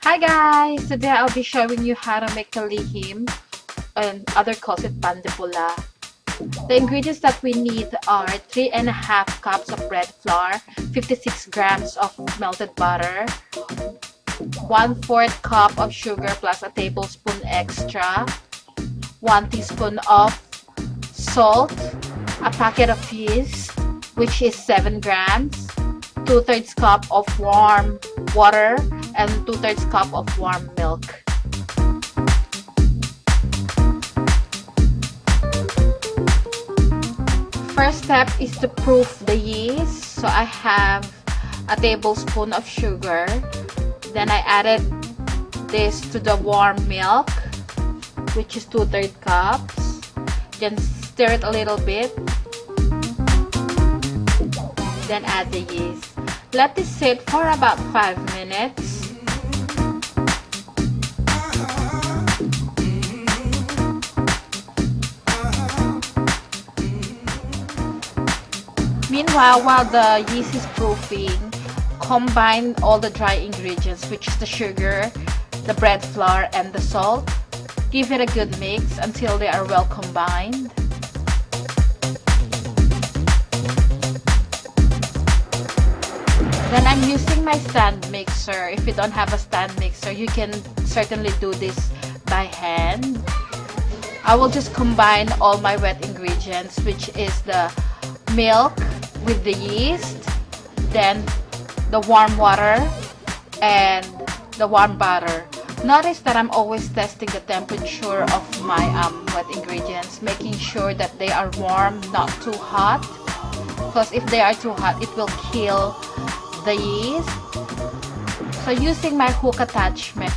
Hi guys! Today I'll be showing you how to make kalihim, and other calls it pan de pula. The ingredients that we need are 3.5 cups of bread flour, 56 grams of melted butter, 1/4 cup of sugar plus a tablespoon extra, 1 teaspoon of salt, a packet of yeast, which is 7 grams, 2/3 cup of warm water, and 2/3 cup of warm milk. First step is to proof the yeast. So I have a tablespoon of sugar. Then I added this to the warm milk, which is 2/3 cups. Then stir it a little bit. Then add the yeast. Let this sit for about 5 minutes. Meanwhile, while the yeast is proofing, combine all the dry ingredients, which is the sugar, the bread flour, and the salt. Give it a good mix until they are well combined. Then I'm using my stand mixer. If you don't have a stand mixer, you can certainly do this by hand. I will just combine all my wet ingredients, which is the milk with the yeast, then the warm water, and the warm butter. Notice that I'm always testing the temperature of my wet ingredients, making sure that they are warm, not too hot, because if they are too hot, it will kill the yeast. So using my hook attachment,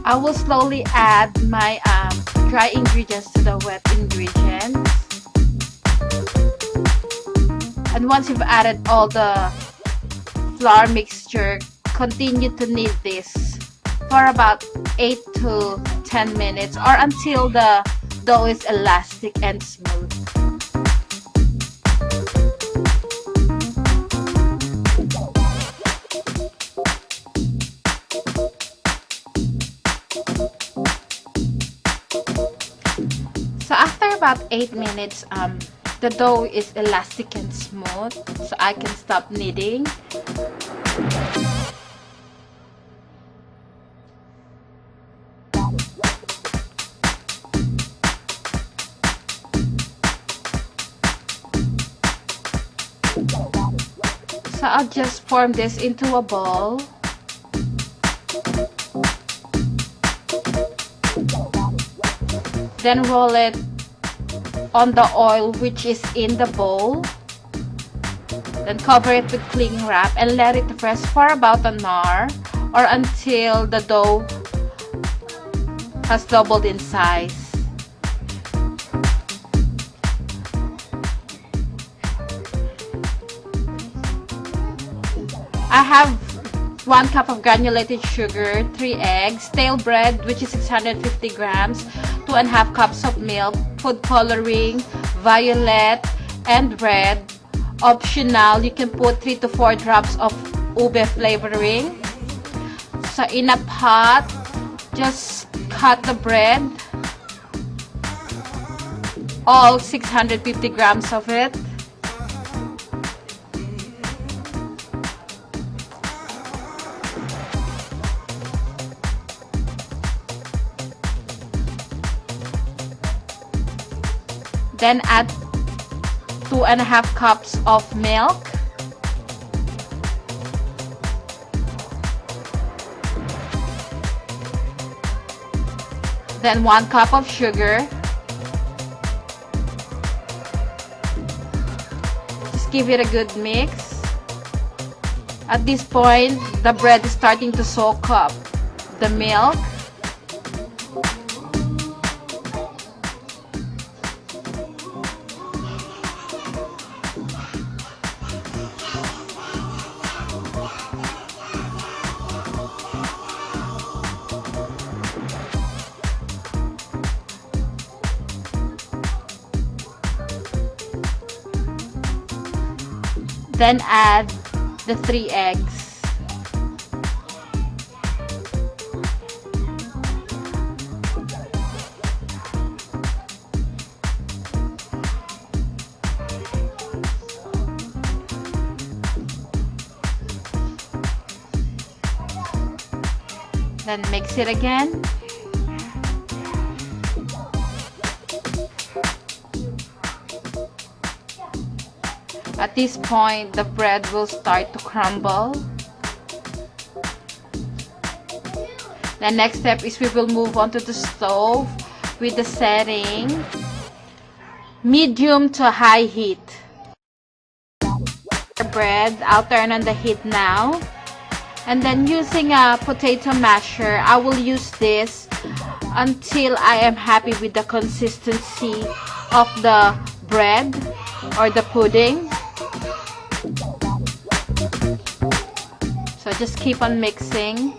I will slowly add my dry ingredients to the wet ingredients. And once you've added all the flour mixture, continue to knead this for about 8 to 10 minutes or until the dough is elastic and smooth. So after about 8 minutes, the dough is elastic and smooth, so I can stop kneading. So I'll just form this into a ball. Then roll it on the oil which is in the bowl. Then cover it with cling wrap and let it rest for about an hour or until the dough has doubled in size. I have 1 cup of granulated sugar, 3 eggs, stale bread which is 650 grams, 2.5 cups of milk, food coloring, violet, and red. Optional, you can put 3 to 4 drops of ube flavoring. So in a pot, just cut the bread, all 650 grams of it. Then add 2.5 cups of milk. Then 1 cup of sugar. Just give it a good mix. At this point, the bread is starting to soak up the milk. Then add the 3 eggs. Then mix it again. At this point, the bread will start to crumble. The next step is we will move on to the stove with the setting medium to high heat. The bread, I'll turn on the heat now. And then using a potato masher, I will use this until I am happy with the consistency of the bread or the pudding. So just keep on mixing.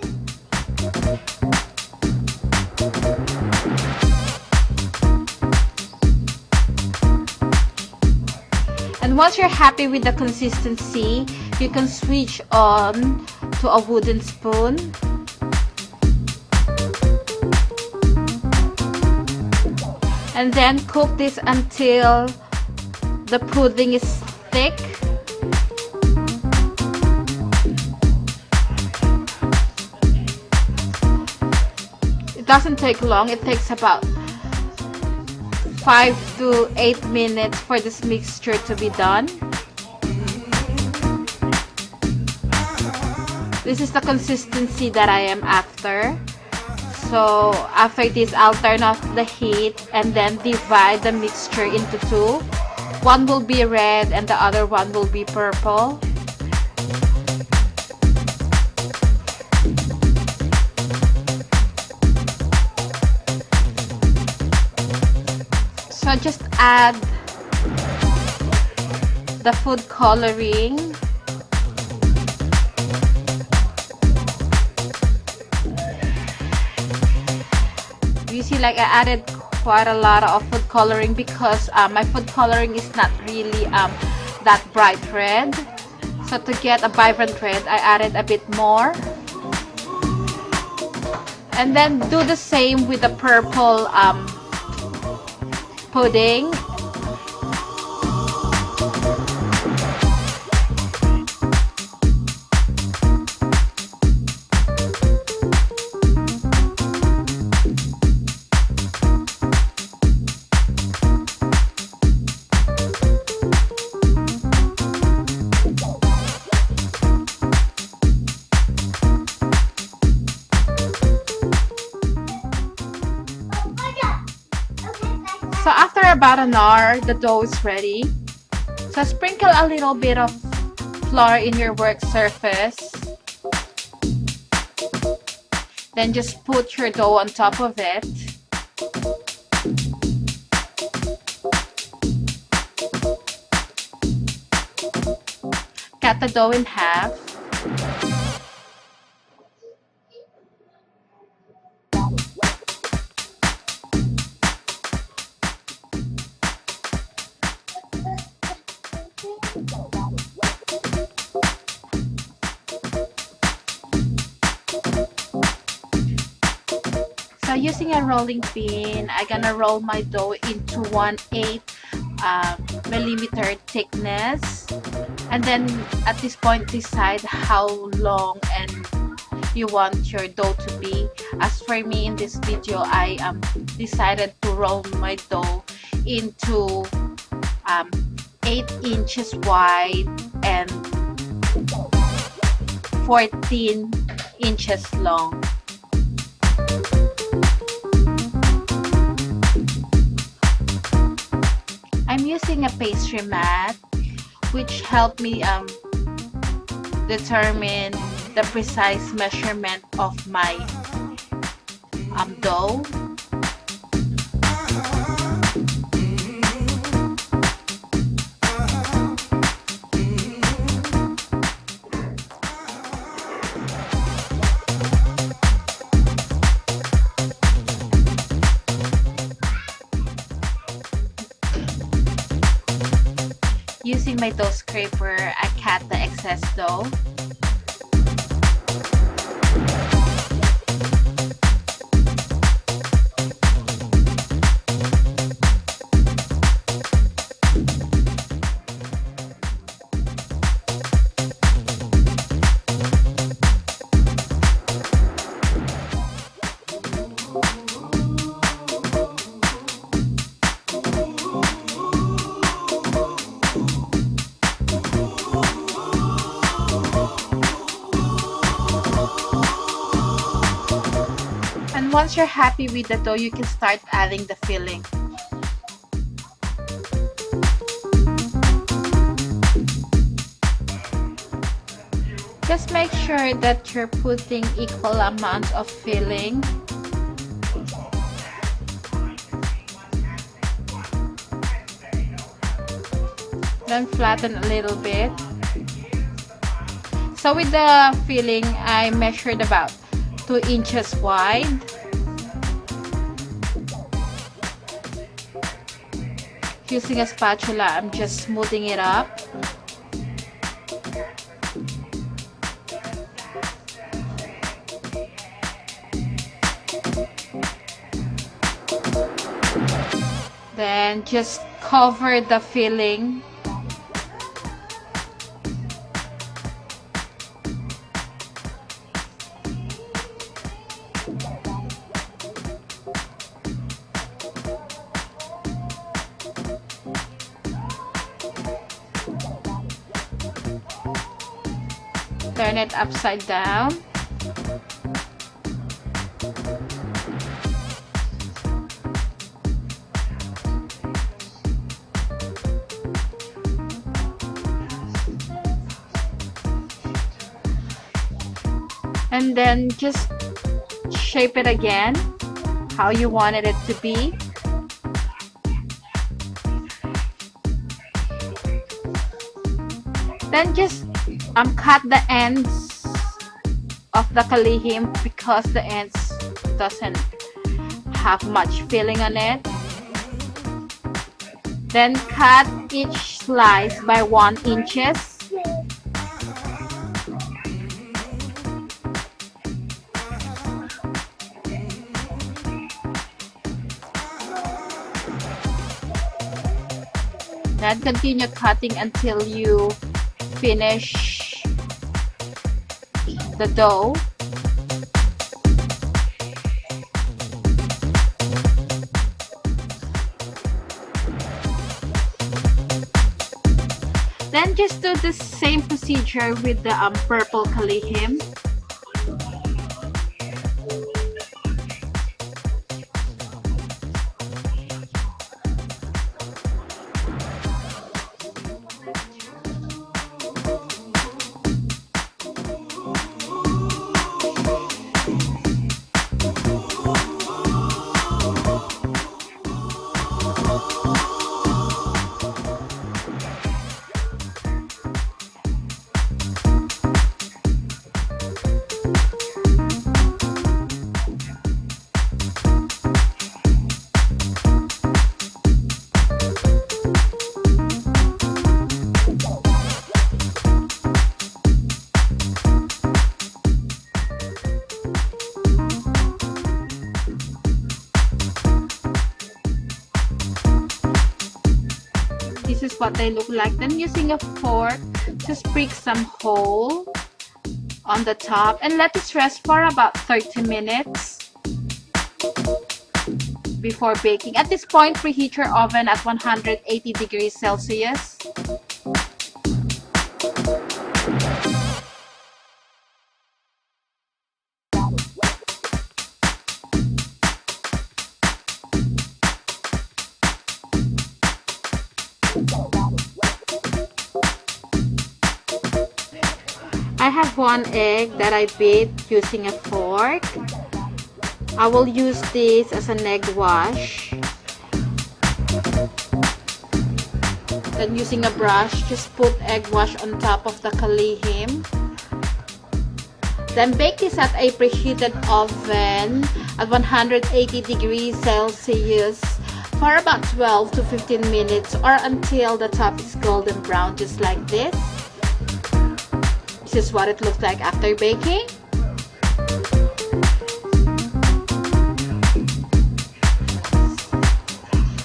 And once you're happy with the consistency, you can switch on to a wooden spoon. And then cook this until the pudding is thick. It doesn't take long. It takes about 5 to 8 minutes for this mixture to be done. This is the consistency that I am after. So after this, I'll turn off the heat and then divide the mixture into 2. One will be red and the other one will be purple. So just add the food coloring. You see, like I added quite a lot of food coloring because my food coloring is not really that bright red. So to get a vibrant red, I added a bit more. And then do the same with the purple pudding. So after about an hour, the dough is ready. So sprinkle a little bit of flour in your work surface. Then just put your dough on top of it. Cut the dough in half. So using a rolling pin, I'm gonna roll my dough into 1/8 millimeter thickness, and then at this point decide how long and you want your dough to be. As for me in this video, I decided to roll my dough into 8 inches wide and 14 inches long. I'm using a pastry mat which helped me determine the precise measurement of my dough. Using my dough scraper, I cut the excess dough. And once you're happy with the dough, you can start adding the filling. Just make sure that you're putting equal amounts of filling. Then flatten a little bit. So with the filling, I measured about 2 inches wide. Using a spatula, I'm just smoothing it up. Then just cover the filling. Turn it upside down. And then just shape it again how you wanted it to be. Then just cut the ends of the kalihim because the ends doesn't have much filling on it. Then cut each slice by 1 inches. Then continue cutting until you finish the dough. Then just do the same procedure with the purple kalihim. This is what they look like. Then using a fork, just prick some hole on the top and let it rest for about 30 minutes before baking. At this point, preheat your oven at 180 degrees Celsius. I have 1 egg that I beat using a fork. I will use this as an egg wash. Then using a brush, just put egg wash on top of the kalihim. Then bake this at a preheated oven at 180 degrees Celsius for about 12 to 15 minutes or until the top is golden brown, just like this. This is what it looks like after baking.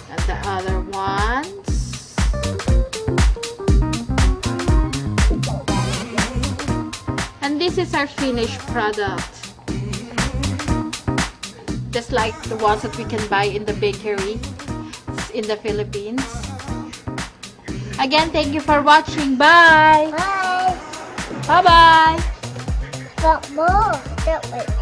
And the other ones. And this is our finished product. Just like the ones that we can buy in the bakery in the Philippines. Again, thank you for watching. Bye! Bye! Bye-bye! Got more, don't we?